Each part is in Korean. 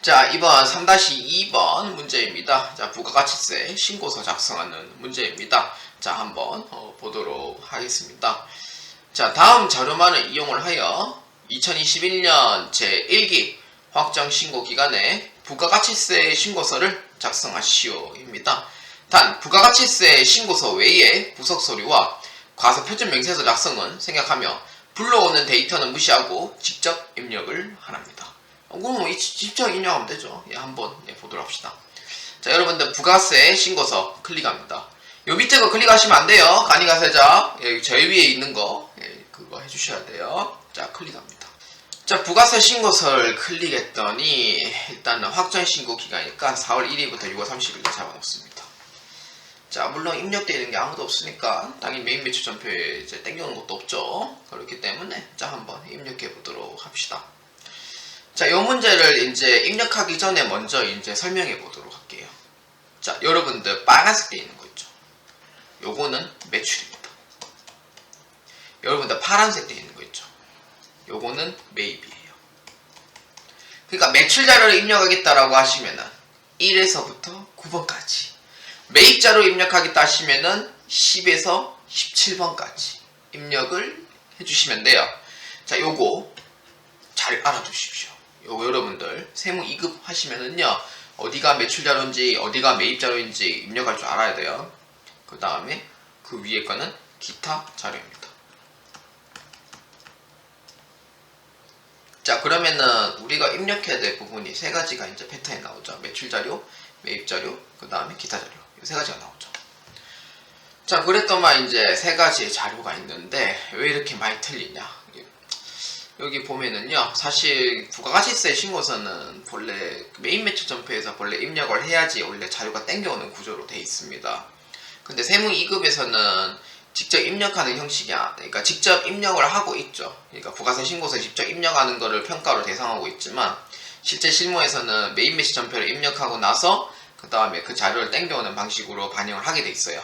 자, 이번 3-2번 문제입니다. 자, 부가가치세 신고서 작성하는 문제입니다. 자, 한번 보도록 하겠습니다. 자, 다음 자료만을 이용을 하여 2021년 제1기 확정신고기간에 부가가치세 신고서를 작성하시오입니다. 단, 부가가치세 신고서 외에 부석서류와 과세표준명세서 작성은 생략하며 불러오는 데이터는 무시하고 직접 입력을 하랍니다. 그럼 직접 입력하면 되죠. 예, 한번 보도록 합시다. 자, 여러분들 부가세 신고서 클릭합니다. 요 밑에 거 클릭하시면 안 돼요. 간이가세자 제일 위에 있는 거 그거 해주셔야 돼요. 자, 클릭합니다. 자, 부가세 신고서를 클릭했더니 일단은 확정 신고 기간이니까 4월 1일부터 6월 30일로 잡아놓습니다. 자, 물론 입력되어 있는 게 아무도 없으니까 당연히 메인 매출 전표에 이제 땡겨오는 것도 없죠. 그렇기 때문에 자, 한번 입력해 보도록 합시다. 자, 이 문제를 이제 입력하기 전에 먼저 이제 설명해 보도록 할게요. 자, 여러분들 빨간색 돼 있는 거 있죠? 요거는 매출입니다. 여러분들 파란색 돼 있는 거 있죠? 요거는 매입이에요. 그러니까 매출 자료를 입력하겠다라고 하시면은 1에서부터 9번까지, 매입 자료 입력하겠다 하시면은 10에서 17번까지 입력을 해주시면 돼요. 자, 요거 잘 알아두십시오. 요거 여러분들 세무 2급 하시면은요, 어디가 매출 자료인지 어디가 매입 자료인지 입력할 줄 알아야 돼요. 그 다음에 그 위에 거는 기타 자료입니다. 자, 그러면은 우리가 입력해야 될 부분이 세 가지가 이제 패턴이 나오죠. 매출 자료, 매입 자료, 그 다음에 기타 자료. 이 세 가지가 나오죠. 자, 그랬더만 이제 세 가지의 자료가 있는데 왜 이렇게 많이 틀리냐? 여기 보면은요, 사실 부가가치세 신고서는 본래 메인 매출 전표에서 본래 입력을 해야지 원래 자료가 땡겨오는 구조로 되어 있습니다. 근데 세무 2급에서는 직접 입력하는 형식이야. 그러니까 직접 입력을 하고 있죠. 그러니까 부가세 신고서에 직접 입력하는 거를 평가로 대상하고 있지만 실제 실무에서는 메인 매출 전표를 입력하고 나서 그 다음에 그 자료를 땡겨오는 방식으로 반영을 하게 돼 있어요.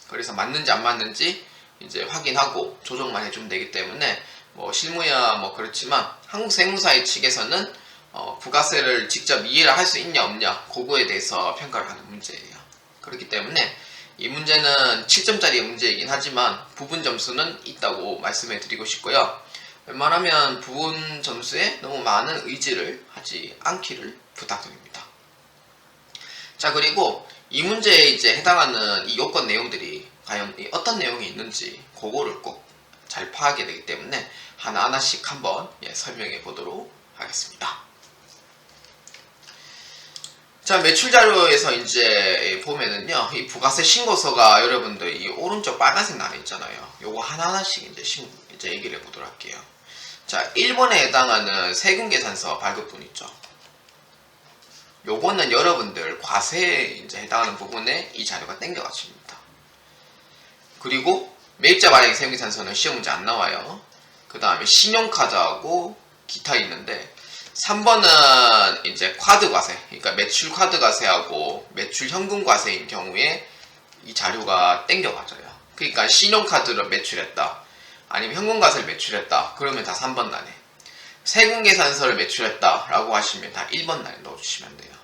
그래서 맞는지 안 맞는지 이제 확인하고 조정만 해주면 되기 때문에 뭐 실무야 뭐 그렇지만 한국세무사의 측에서는 부가세를 직접 이해를 할 수 있냐 없냐 그거에 대해서 평가를 하는 문제예요. 그렇기 때문에 이 문제는 7점짜리 문제이긴 하지만 부분 점수는 있다고 말씀해 드리고 싶고요. 웬만하면 부분 점수에 너무 많은 의지를 하지 않기를 부탁드립니다. 자, 그리고 이 문제에 이제 해당하는 이 요건 내용들이 과연 어떤 내용이 있는지 그거를 꼭 잘 파악해야 되기 때문에 하나하나씩 한번 설명해 보도록 하겠습니다. 자, 매출 자료에서 이제 보면은요, 이 부가세 신고서가 여러분들 이 오른쪽 빨간색 나눠 있잖아요. 요거 하나하나씩 이제 얘기를 해 보도록 할게요. 자, 1번에 해당하는 세금계산서 발급분 있죠. 요거는 여러분들 과세에 이제 해당하는 부분에 이 자료가 땡겨가집니다. 그리고 매입자 발행 세금계산서는 시험 문제 안 나와요. 그 다음에 신용카드하고 기타 있는데 3번은 이제 카드 과세, 그러니까 매출 카드 과세하고 매출 현금 과세인 경우에 이 자료가 땡겨가져요. 그러니까 신용카드를 매출했다, 아니면 현금 과세를 매출했다, 그러면 다 3번 단에, 세금계산서를 매출했다 라고 하시면 다 1번 단에 넣어주시면 돼요.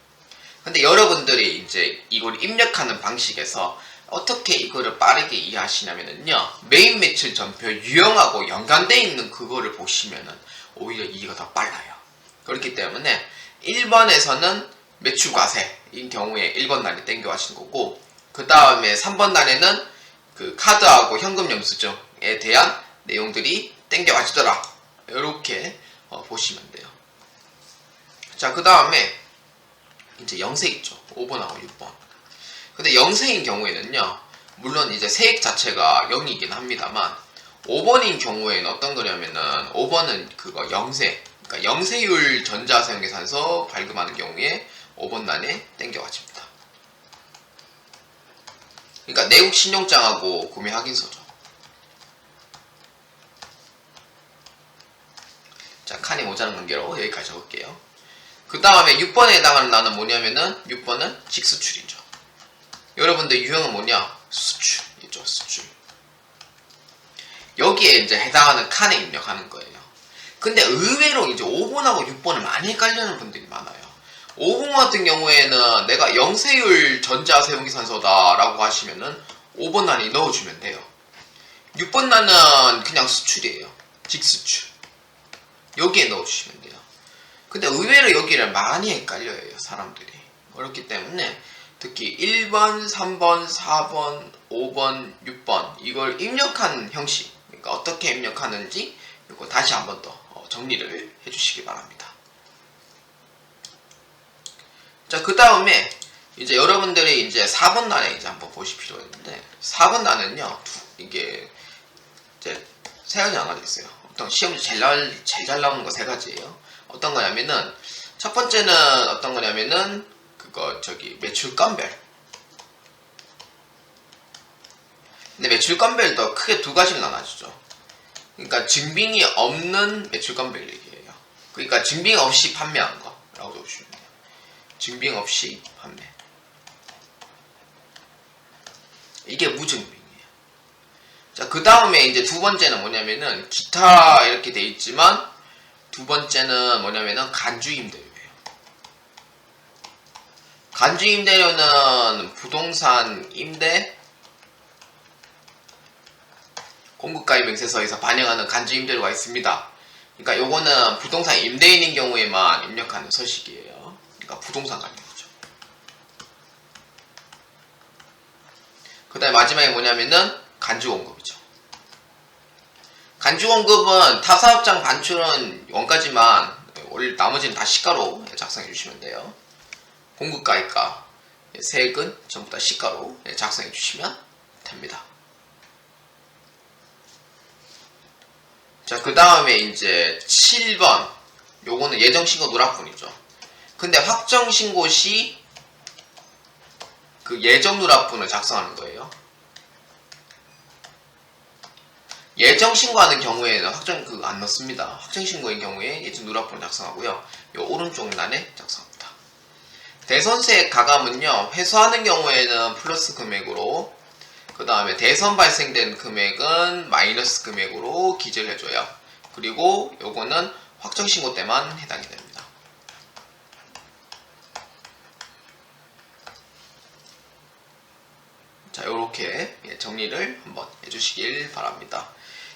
근데 여러분들이 이제 이걸 입력하는 방식에서 어떻게 이거를 빠르게 이해하시냐면요, 메인 매출 전표 유형하고 연관되어 있는 그거를 보시면은 오히려 이해가 더 빨라요. 그렇기 때문에 1번에서는 매출 과세인 경우에 1번 단위 땡겨 하시는 거고, 그 다음에 3번 단에는 그 카드하고 현금 영수증에 대한 내용들이 땡겨 가시더라, 이렇게 보시면 돼요. 자, 그 다음에 이제 영세 있죠. 5번하고 6번. 근데 영세인 경우에는요, 물론 이제 세액 자체가 0이긴 합니다만 5번인 경우에는 어떤 거냐면은 5번은 그거 영세, 그러니까 영세율 전자세금계산서 발급하는 경우에 5번 단에 땡겨가집니다. 그러니까 내국 신용장하고 구매 확인서죠. 자, 칸이 모자란 관계로 여기까지 적을게요. 그 다음에 6번에 해당하는 나는 뭐냐면은 6번은 직수출이죠. 여러분들 유형은 뭐냐? 수출이죠, 수출. 여기에 이제 해당하는 칸에 입력하는 거예요. 근데 의외로 이제 5번하고 6번을 많이 헷갈리는 분들이 많아요. 5번 같은 경우에는 내가 영세율 전자 세용기산소다라고 하시면은 5번 단위 넣어주면 돼요. 6번 단은 그냥 수출이에요. 직수출. 여기에 넣어주시면 돼요. 근데 의외로 여기를 많이 헷갈려요, 사람들이. 그렇기 때문에 특히 1번, 3번, 4번, 5번, 6번 이걸 입력한 형식, 그러니까 어떻게 입력하는지 이거 다시 한번 더 정리를 해주시기 바랍니다. 자, 그 다음에 이제 여러분들이 이제 4번 단에 이제 한번 보실 필요가 있는데 4번 단은요, 이게 이제 세 가지 나눠져 있어요. 어떤 시험이 제일 잘 나오는 거 세 가지예요. 어떤 거냐면은 첫 번째는 어떤 거냐면은 매출 건별. 근데 매출 건별도 크게 두 가지로 나눠지죠. 그러니까 증빙이 없는 매출 건별 얘기예요. 그러니까 증빙 없이 판매한 거라고 보시면 돼요. 증빙 없이 판매. 이게 무증빙이에요. 자, 그 다음에 이제 두 번째는 뭐냐면은 기타 이렇게 돼 있지만 두 번째는 뭐냐면은 간주임대료예요. 간주임대료는 부동산 임대 공급가입명세서에서 반영하는 간주임대료가 있습니다. 그러니까 요거는 부동산 임대인인 경우에만 입력하는 서식이에요. 그러니까 부동산 관련이죠. 그 다음에 마지막에 뭐냐면은 간주공급이죠. 간주공급은 타사업장 반출은 원가지만 나머지는 다 시가로 작성해 주시면 돼요. 공급가입가, 세액은 전부 다 시가로 작성해 주시면 됩니다. 자, 그 다음에 이제 7번. 요거는 예정신고 누락분이죠. 근데 확정신고 시 그 예정 누락분을 작성하는 거예요. 예정신고하는 경우에는 안 넣습니다. 확정신고인 경우에 예정 누락분을 작성하고요. 요 오른쪽 난에 작성합니다. 대선세 가감은요, 회수하는 경우에는 플러스 금액으로, 그 다음에 대선 발생된 금액은 마이너스 금액으로 기재를 해줘요. 그리고 요거는 확정신고 때만 해당이 됩니다. 자, 요렇게 정리를 한번 해주시길 바랍니다.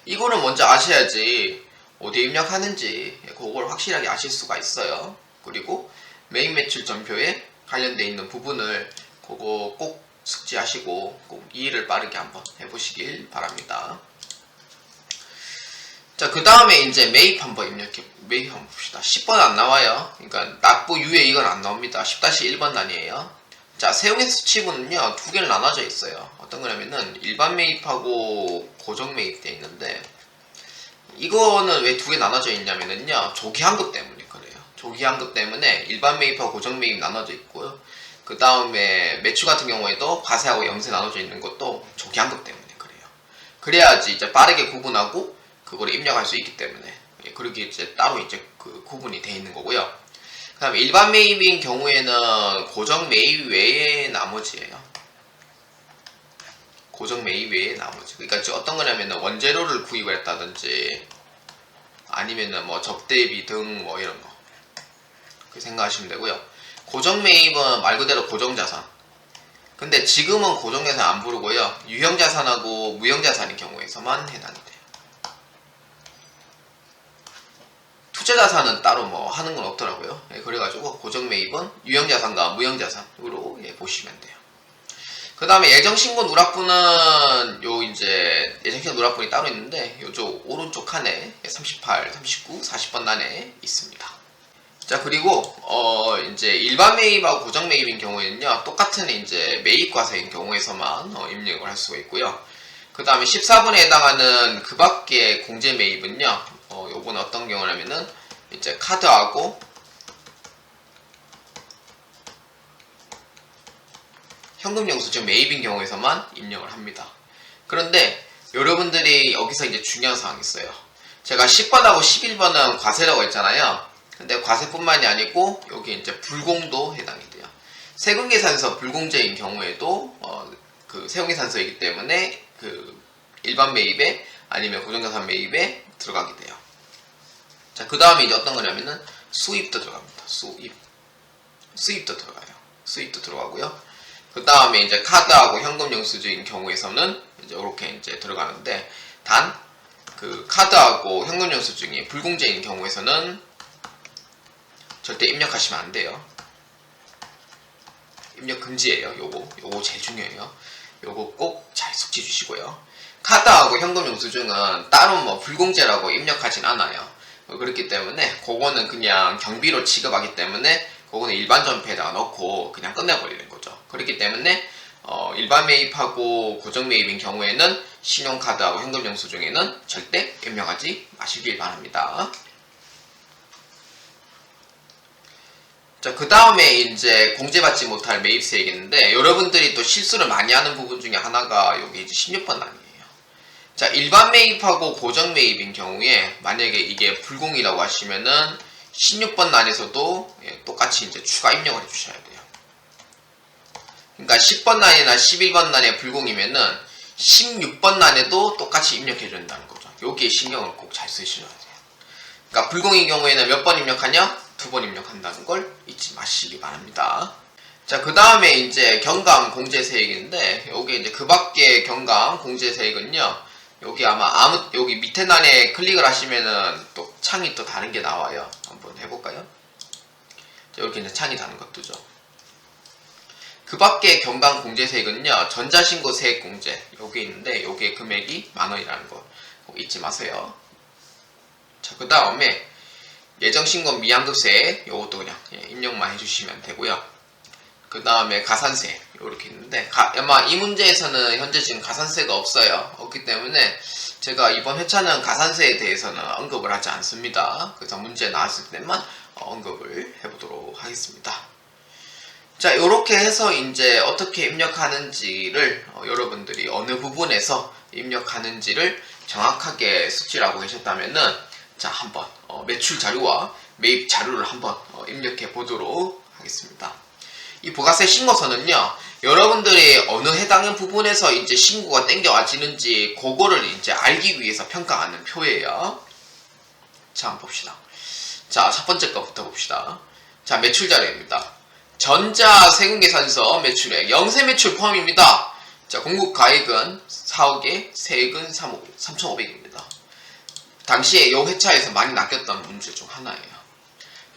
이거는 먼저 아셔야지 어디에 입력하는지 그걸 확실하게 아실 수가 있어요. 그리고 메인 매출 전표에 관련되어 있는 부분을 그거 꼭 숙지하시고 꼭 이해를 빠르게 한번 해보시길 바랍니다. 자, 그 다음에 이제 매입 한번 봅시다. 10번 안 나와요. 그러니까 납부 유예 이건 안 나옵니다. 10-1번 단위에요. 자, 세용의 수치분은요, 두 개를 나눠져 있어요. 어떤 거냐면은 일반 매입하고 고정 매입되어 있는데 이거는 왜 두 개 나눠져 있냐면은요, 조기환급 때문에 그래요. 조기환급 때문에 일반 매입하고 고정 매입 나눠져 있고요. 그 다음에 매출 같은 경우에도 과세하고 영세 나눠져 있는 것도 조기환급 때문에 그래요. 그래야지 이제 빠르게 구분하고 그거를 입력할 수 있기 때문에 그렇게 이제 따로 이제 그 구분이 돼 있는 거고요. 그 다음에 일반 매입인 경우에는 고정 매입 외에 나머지예요. 고정 매입 외에 나머지. 그러니까 어떤 거냐면 원재료를 구입을 했다든지 아니면은 뭐 접대비 등 뭐 이런 거 그렇게 생각하시면 되고요. 고정 매입은 말 그대로 고정자산. 근데 지금은 고정자산 안 부르고요. 유형자산하고 무형자산인 경우에서만 해당이 돼요. 투자자산은 따로 뭐 하는 건 없더라고요. 그래가지고 고정 매입은 유형자산과 무형자산으로 보시면 돼요. 그 다음에 예정신고 누락분은 이제 예정신고 누락분이 따로 있는데 요쪽 오른쪽 칸에 38, 39, 40번 단에 있습니다. 자, 그리고 이제 일반 매입하고 고정 매입인 경우에는요, 똑같은 이제 매입 과세인 경우에서만 입력을 할 수가 있고요. 그 다음에 14번에 해당하는 그 밖의 공제 매입은요, 요건 어떤 경우냐면은 이제 카드하고 현금 영수증 매입인 경우에서만 입력을 합니다. 그런데 여러분들이 여기서 이제 중요한 사항이 있어요. 제가 10번하고 11번은 과세라고 했잖아요. 근데 과세뿐만이 아니고 여기 이제 불공도 해당이 돼요. 세금계산서 불공제인 경우에도 그 세금계산서이기 때문에 그 일반 매입에 아니면 고정자산 매입에 들어가게 돼요. 자, 그 다음에 이제 어떤 거냐면은 수입도 들어갑니다. 수입. 수입도 들어가요. 수입도 들어가고요. 그 다음에 이제 카드하고 현금 영수증인 경우에서는 이제 이렇게 이제 들어가는데, 단 그 카드하고 현금 영수증이 불공제인 경우에서는 절대 입력하시면 안 돼요. 입력 금지예요. 요거 제일 중요해요. 요거 꼭 잘 숙지해 주시고요. 카드하고 현금 영수증은 따로 뭐 불공제라고 입력하진 않아요. 그렇기 때문에 그거는 그냥 경비로 취급하기 때문에 그거는 일반 전폐에다가 넣고 그냥 끝내버리는 거죠. 그렇기 때문에 일반 매입하고 고정 매입인 경우에는 신용카드하고 현금 영수증에는 절대 입력하지 마시길 바랍니다. 자, 그 다음에 이제 공제받지 못할 매입세액인데, 여러분들이 또 실수를 많이 하는 부분 중에 하나가 여기 이제 16번 란이에요. 자, 일반 매입하고 고정 매입인 경우에 만약에 이게 불공이라고 하시면은 16번 란에서도 똑같이 이제 추가 입력을 해주셔야 돼요. 그러니까 10번 란이나 11번 란에 불공이면은 16번 란에도 똑같이 입력해준다는 거죠. 여기에 신경을 꼭 잘 쓰셔야 돼요. 그러니까 불공인 경우에는 몇 번 입력하냐? 2번 입력한다는 걸 잊지 마시기 바랍니다. 자, 그 다음에 이제 경감 공제세액인데, 여기 이제 그 밖에 경감 공제세액은요, 여기 아마 여기 밑에 난에 클릭을 하시면은 또 창이 또 다른 게 나와요. 한번 해볼까요? 자, 이렇게 이제 창이 다른 것 뜨죠. 그 밖에 경감 공제세액은요, 전자신고 세액 공제, 여기 있는데, 여기에 금액이 10,000원이라는 거 꼭 잊지 마세요. 자, 그 다음에 예정신고 미환급세, 요것도 그냥 입력만 해주시면 되고요. 그 다음에 가산세, 요렇게 있는데, 아마 이 문제에서는 현재 지금 가산세가 없어요. 없기 때문에 제가 이번 회차는 가산세에 대해서는 언급을 하지 않습니다. 그래서 문제 나왔을 때만 언급을 해보도록 하겠습니다. 자, 요렇게 해서 이제 어떻게 입력하는지를 여러분들이 어느 부분에서 입력하는지를 정확하게 숙지를 하고 계셨다면은, 자, 한번 매출 자료와 매입 자료를 한번 입력해 보도록 하겠습니다. 이 부가세 신고서는요, 여러분들이 어느 해당의 부분에서 이제 신고가 땡겨와지는지 그거를 이제 알기 위해서 평가하는 표예요. 자, 한번 봅시다. 자, 첫 번째 거부터 봅시다. 자, 매출 자료입니다. 전자 세금계산서 매출액 영세 매출 포함입니다. 자, 공급 가액은 4억에 세액은 3,500입니다. 당시에 이 회차에서 많이 낚였던 문제 중 하나예요.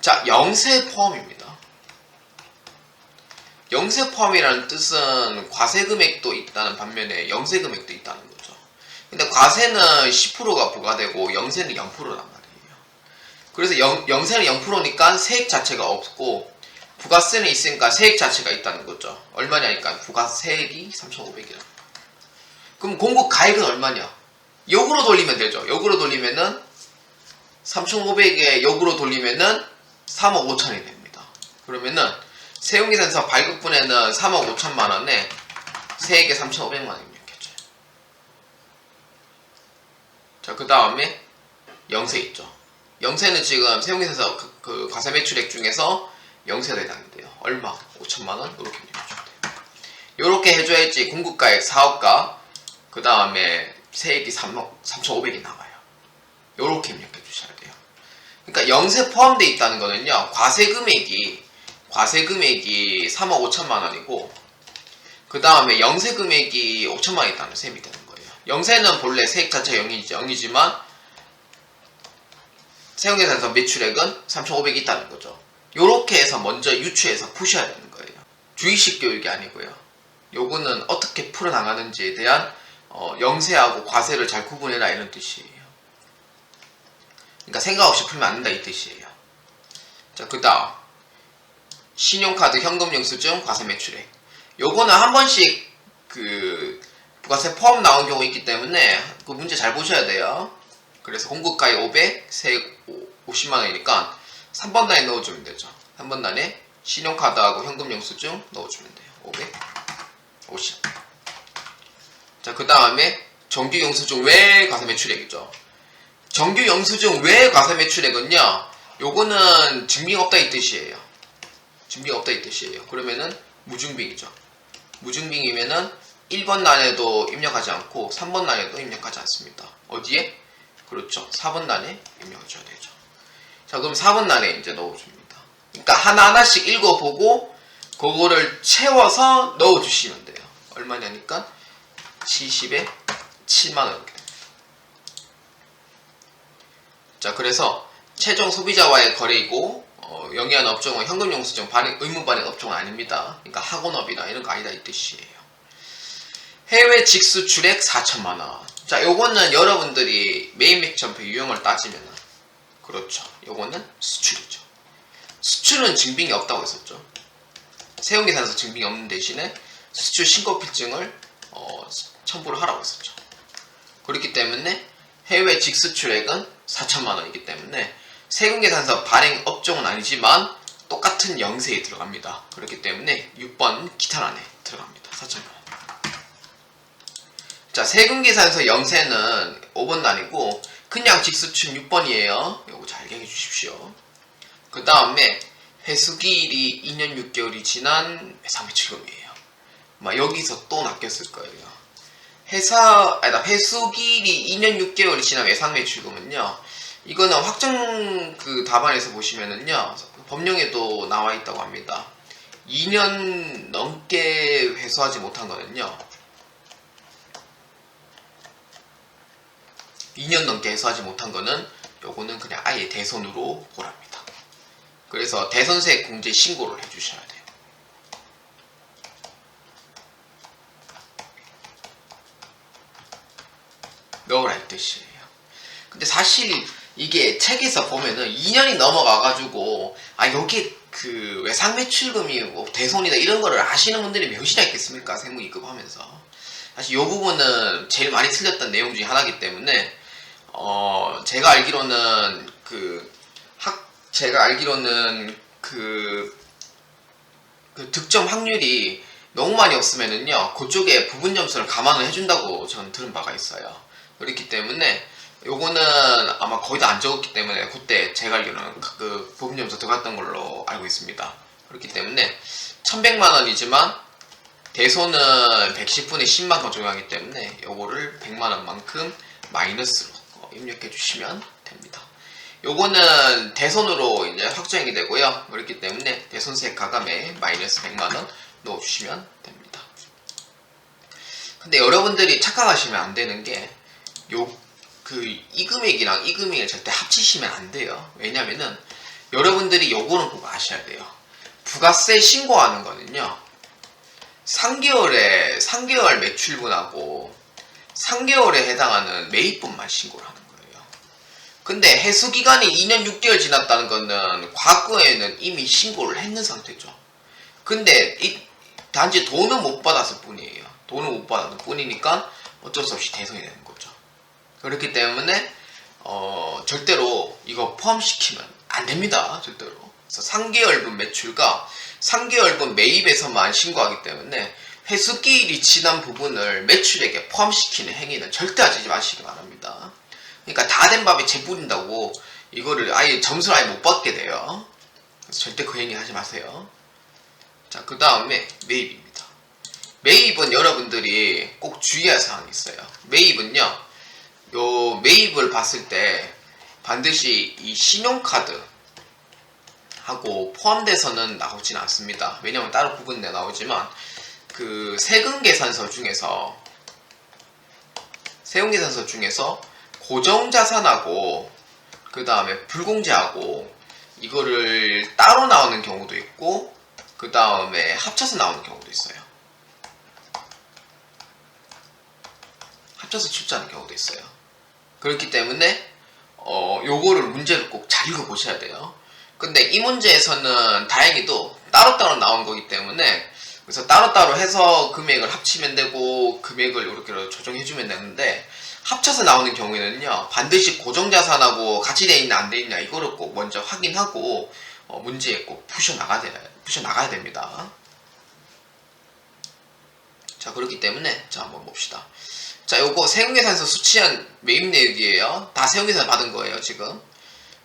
자, 영세 포함입니다. 영세 포함이라는 뜻은 과세 금액도 있다는 반면에 영세 금액도 있다는 거죠. 근데 과세는 10%가 부과되고 영세는 0%란 말이에요. 그래서 영세는 0%니까 세액 자체가 없고 부가세는 있으니까 세액 자체가 있다는 거죠. 얼마냐니까 부가세액이 3,500이라. 그럼 공급 가액은 얼마냐? 역으로 돌리면 되죠. 역으로 돌리면은 3,500에 역으로 돌리면은 3억 5천이 됩니다. 그러면은 세금계산서 발급분에는 3억 5천만 원에 세액에 3,500만 원 입력해줘요. 자, 그 다음에 영세 있죠. 영세는 지금 세금계산서 그 과세 매출액 중에서 영세가 해당인데요. 얼마? 5천만 원 이렇게 입력해줘야 돼요. 이렇게 해줘야지 공급가액 4억가 그 다음에 세액이 3,500이 나와요. 요렇게 입력해 주셔야 돼요. 그러니까 영세 포함되어 있다는 거는요, 과세 금액이 3억 5천만 원이고, 그 다음에 영세 금액이 5천만 원이 있다는 셈이 되는 거예요. 영세는 본래 세액 자체가 0이지만, 세금계산서 매출액은 3,500이 있다는 거죠. 요렇게 해서 먼저 유추해서 푸셔야 되는 거예요. 주의식 교육이 아니고요. 요거는 어떻게 풀어나가는지에 대한 영세하고 과세를 잘 구분해라 이런 뜻이에요. 그러니까 생각 없이 풀면 안 된다 이 뜻이에요. 자, 그 다음 신용카드 현금 영수증 과세 매출액. 요거는 한 번씩 그 부가세 포함 나온 경우 있기 때문에 그 문제 잘 보셔야 돼요. 그래서 공급가액 500, 세액 50만 원이니까 3번 단에 넣어주면 되죠. 3번 단에 신용카드하고 현금 영수증 넣어주면 돼요. 500, 50. 자, 그 다음에 정규 영수증 외 과세 매출액이죠. 정규 영수증 외 과세 매출액은요, 요거는 증빙 없다 이 뜻이에요. 증빙 없다 이 뜻이에요. 그러면은 무증빙이죠. 무증빙이면은 1번 단에도 입력하지 않고 3번 단에도 입력하지 않습니다. 어디에? 그렇죠. 4번 단에 입력해줘야 되죠. 자, 그럼 4번 단에 이제 넣어줍니다. 그러니까 하나하나씩 읽어보고 그거를 채워서 넣어주시면 돼요. 얼마냐니까 70에 7만원 이렇게 됩니다. 자, 그래서 최종 소비자와의 거래이고 영위한 업종은 현금영수증 발행, 의무 발행 업종은 아닙니다. 그러니까 학원업이나 이런 거 아니다 이 뜻이에요. 해외 직수출액 4천만원. 자, 요거는 여러분들이 메인 맥점표 유형을 따지면 그렇죠. 요거는 수출이죠. 수출은 증빙이 없다고 했었죠. 세운계산서 증빙이 없는 대신에 수출 신고필증을 첨부를 하라고 했었죠. 그렇기 때문에 해외 직수출액은 4천만원이기 때문에 세금계산서 발행 업종은 아니지만 똑같은 영세에 들어갑니다. 그렇기 때문에 6번 기탄안에 들어갑니다. 4천만원. 자, 세금계산서 영세는 5번도 아니고 그냥 직수출 6번이에요. 요거 잘 기억해 주십시오. 그 다음에 회수기일이 2년 6개월이 지난 외상매출금이에요. 여기서 또 낚였을 거예요. 회수기일이 2년 6개월이 지난 외상매출금은요. 이거는 확정 답안에서 보시면은요. 법령에도 나와 있다고 합니다. 2년 넘게 회수하지 못한 거는요. 2년 넘게 회수하지 못한 거는 요거는 그냥 아예 대손으로 보랍니다. 그래서 대손세 공제 신고를 해주셔야 돼요. 넣으라 이 뜻이에요. 근데 사실 이게 책에서 보면은 2년이 넘어가가지고 여기 외상매출금이 뭐 대손이다 이런 거를 아시는 분들이 몇이나 있겠습니까? 세무이급하면서. 사실 이 부분은 제일 많이 틀렸던 내용 중에 하나이기 때문에 제가 알기로는 그 득점 확률이 너무 많이 없으면은요 그쪽에 부분 점수를 감안을 해준다고 저는 들은 바가 있어요. 그렇기 때문에 요거는 아마 거의 다 안 적었기 때문에 그때 제가 알기로는 그 부분 점수 들어갔던 걸로 알고 있습니다. 그렇기 때문에 1100만원이지만 대손은 110분의 10만큼 적용하기 때문에 요거를 100만원만큼 마이너스로 입력해 주시면 됩니다. 요거는 대손으로 이제 확정이 되고요. 그렇기 때문에 대손세 가감에 마이너스 100만원 넣어주시면 됩니다. 근데 여러분들이 착각하시면 안 되는 게 이 금액이랑 이 금액을 절대 합치시면 안 돼요. 왜냐면은 여러분들이 요거는 꼭 아셔야 돼요. 부가세 신고하는 거는요. 3개월 매출분하고 3개월에 해당하는 매입분만 신고를 하는 거예요. 근데 해수기간이 2년 6개월 지났다는 거는 과거에는 이미 신고를 했는 상태죠. 근데 단지 돈은 못 받았을 뿐이에요. 돈은 못 받았을 뿐이니까 어쩔 수 없이 대손이 되는 거죠. 그렇기 때문에 절대로 이거 포함시키면 안 됩니다. 절대로. 그래서 3개월분 매출과 3개월분 매입에서만 신고하기 때문에 회수기일이 지난 부분을 매출액에 포함시키는 행위는 절대 하지 마시기 바랍니다. 그러니까 다 된 밥에 재 뿌린다고 이거를 아예 점수를 아예 못 받게 돼요. 그래서 절대 그 행위 하지 마세요. 자, 그 다음에 매입입니다. 매입은 여러분들이 꼭 주의할 사항이 있어요. 매입은요. 요 매입을 봤을 때 반드시 이 신용카드 하고 포함돼서는 나오진 않습니다. 왜냐면 따로 구분돼 나오지만 그 세금계산서 중에서 고정자산하고 그 다음에 불공제하고 이거를 따로 나오는 경우도 있고 그 다음에 합쳐서 나오는 경우도 있어요. 합쳐서 출제하는 경우도 있어요. 그렇기 때문에 요거를 문제를 꼭 잘 읽어보셔야 돼요. 근데 이 문제에서는 다행히도 따로따로 나온 거기 때문에 그래서 따로따로 해서 금액을 합치면 되고 금액을 이렇게 조정해주면 되는데 합쳐서 나오는 경우에는요 반드시 고정자산하고 같이 돼 있나 안 돼 있냐 이거를 꼭 먼저 확인하고 문제에 꼭 푸셔나가야 됩니다. 자, 그렇기 때문에 자 한번 봅시다. 자, 요거 세금계산서 수취한 매입 내역이에요. 다 세금계산 받은 거예요 지금.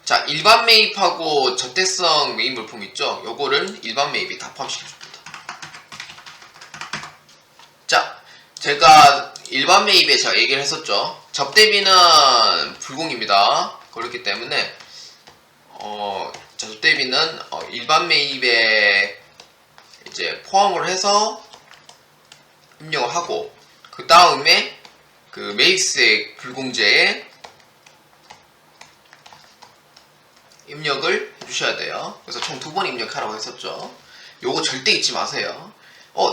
자, 일반 매입하고 저택성 매입 물품 있죠? 요거를 일반 매입이 다 포함시켜줍니다. 자, 제가 일반 매입에 제가 얘기를 했었죠. 접대비는 불공입니다. 그렇기 때문에 자, 저 대비는 일반 매입에 이제 포함을 해서 입력을 하고, 그 다음에 그 매입세액 불공제에 입력을 해주셔야 돼요. 그래서 총 2번 입력하라고 했었죠. 요거 절대 잊지 마세요.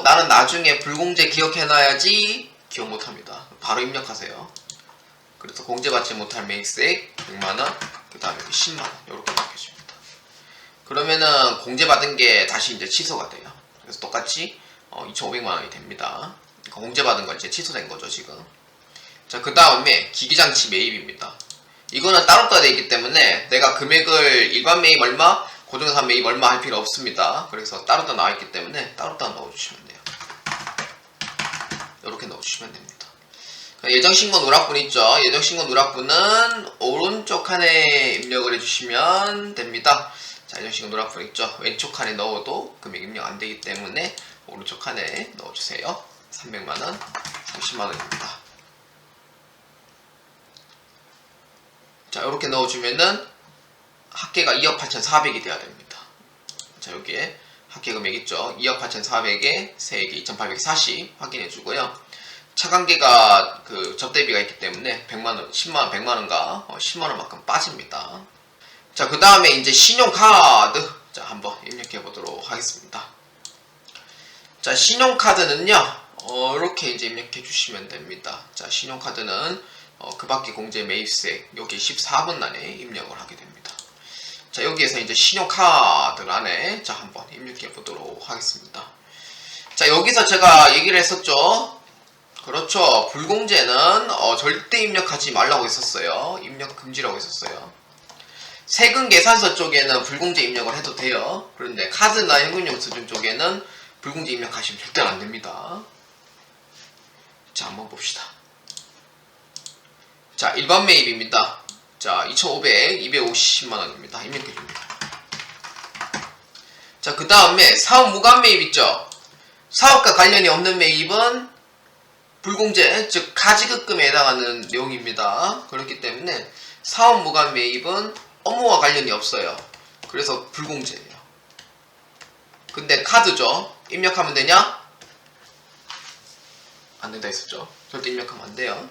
나는 나중에 불공제 기억해놔야지. 기억 못합니다. 바로 입력하세요. 그래서 공제받지 못할 매입세액 100만원, 그 다음에 10만원 이렇게 입력해줍니다. 그러면은 공제받은 게 다시 이제 취소가 돼요. 그래서 똑같이 2,500만원이 됩니다. 그러니까 공제받은 건 이제 취소된 거죠, 지금. 자, 그 다음에 기기장치 매입입니다. 이거는 따로따로 되어 있기 때문에 내가 금액을 일반 매입 얼마, 고정산 매입 얼마 할 필요 없습니다. 그래서 따로따로 나와 있기 때문에 따로따로 넣어주시면 돼요. 이렇게 넣어주시면 됩니다. 예정신고 누락분 있죠? 예정신고 누락분은 오른쪽 칸에 입력을 해주시면 됩니다. 자, 예정신고 누락분 있죠? 왼쪽 칸에 넣어도 금액 입력 안 되기 때문에 오른쪽 칸에 넣어주세요. 300만원, 30만원입니다. 자, 이렇게 넣어주면은 합계가 2억 8,400이 돼야 됩니다. 자, 여기에 합계 금액 있죠? 2억 8,400에 세액이 2,840 확인해 주고요. 차관계가 그 접대비가 있기 때문에 100만원, 10만원, 100만원과 10만원만큼 빠집니다. 자, 그 다음에 이제 신용카드. 자, 한번 입력해 보도록 하겠습니다. 자, 신용카드는요, 이렇게 이제 입력해 주시면 됩니다. 자, 신용카드는 그 밖에 공제 매입세 여기 14번 안에 입력을 하게 됩니다. 자, 여기에서 이제 신용카드 안에 자, 한번 입력해 보도록 하겠습니다. 자, 여기서 제가 얘기를 했었죠. 그렇죠. 불공제는 절대 입력하지 말라고 했었어요. 입력 금지라고 했었어요. 세금 계산서 쪽에는 불공제 입력을 해도 돼요. 그런데 카드나 현금영수증 쪽에는 불공제 입력하시면 절대 안 됩니다. 자, 한번 봅시다. 자, 일반 매입입니다. 자, 2,500, 250만원입니다. 입력해줍니다. 자, 그 다음에 사업 무관 매입 있죠? 사업과 관련이 없는 매입은 불공제, 즉 가지급금에 해당하는 내용입니다. 그렇기 때문에 사업 무관 매입은 업무와 관련이 없어요. 그래서 불공제예요. 근데 카드죠? 입력하면 되냐? 안 된다 했었죠? 절대 입력하면 안 돼요.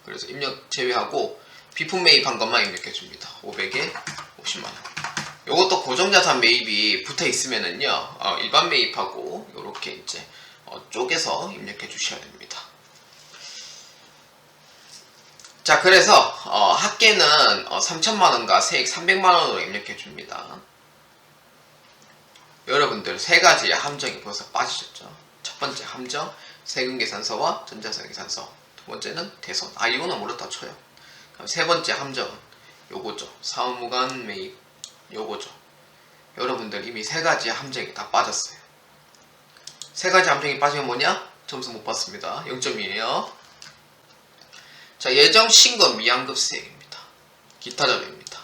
그래서 입력 제외하고 비품 매입한 것만 입력해줍니다. 500에 50만원. 요것도 고정자산 매입이 붙어 있으면은요, 일반 매입하고 요렇게 이제 쪼개서 입력해 주셔야 됩니다. 자, 그래서 합계는 3,000만원과 세액 300만원으로 입력해 줍니다. 여러분들 세 가지의 함정이 벌써 빠지셨죠? 첫 번째 함정, 세금계산서와 전자세계산서. 두 번째는 대손. 이거는 모르다 쳐요. 그럼 세 번째 함정은 요거죠. 사업무관 매입. 요거죠. 여러분들 이미 세 가지의 함정이 다 빠졌어요. 세 가지 함정이 빠지면 뭐냐? 점수 못 받습니다. 0점이에요. 자, 예정신고 미환급세액입니다. 기타 자료입니다.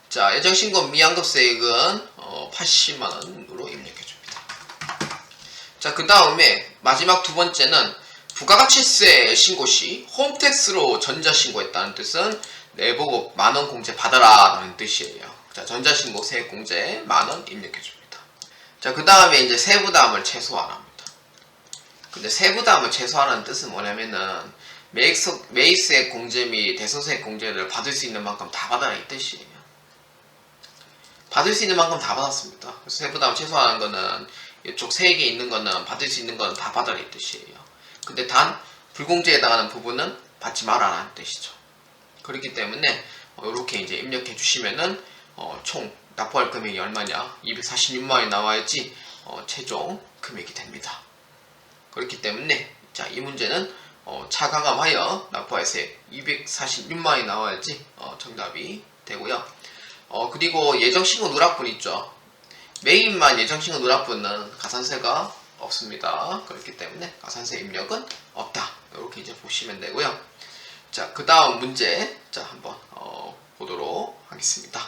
자, 예정신고 미환급세액은 80만원으로 입력해줍니다. 자, 그 다음에 마지막 두 번째는 부가가치세 신고 시 홈택스로 전자신고했다는 뜻은 내보고 만원 공제 받아라 라는 뜻이에요. 자, 전자신고 세액공제 만원 입력해줍니다. 자, 그 다음에 이제 세부담을 최소화합니다. 근데 세부담을 최소화하는 뜻은 뭐냐면은 매입세액 공제 및 대손세액 공제를 받을 수 있는 만큼 다 받아라 이 뜻이에요. 받을 수 있는 만큼 다 받았습니다. 그래서 세부담을 최소화하는 거는 이쪽 세액에 있는 거는 받을 수 있는 거는 다 받아라 이 뜻이에요. 근데 단 불공제에 해당하는 부분은 받지 말아라는 뜻이죠. 그렇기 때문에 이렇게 이제 입력해 주시면은 총 납부할 금액이 얼마냐? 246만원이 나와야지 최종 금액이 됩니다. 그렇기 때문에 자, 이 문제는 차감하여 납부할 세액 246만원이 나와야지 정답이 되고요. 그리고 예정신고 누락분 있죠. 매입만 예정신고 누락분은 가산세가 없습니다. 그렇기 때문에 가산세 입력은 없다. 이렇게 이제 보시면 되고요. 자, 그 다음 문제 자, 한번 보도록 하겠습니다.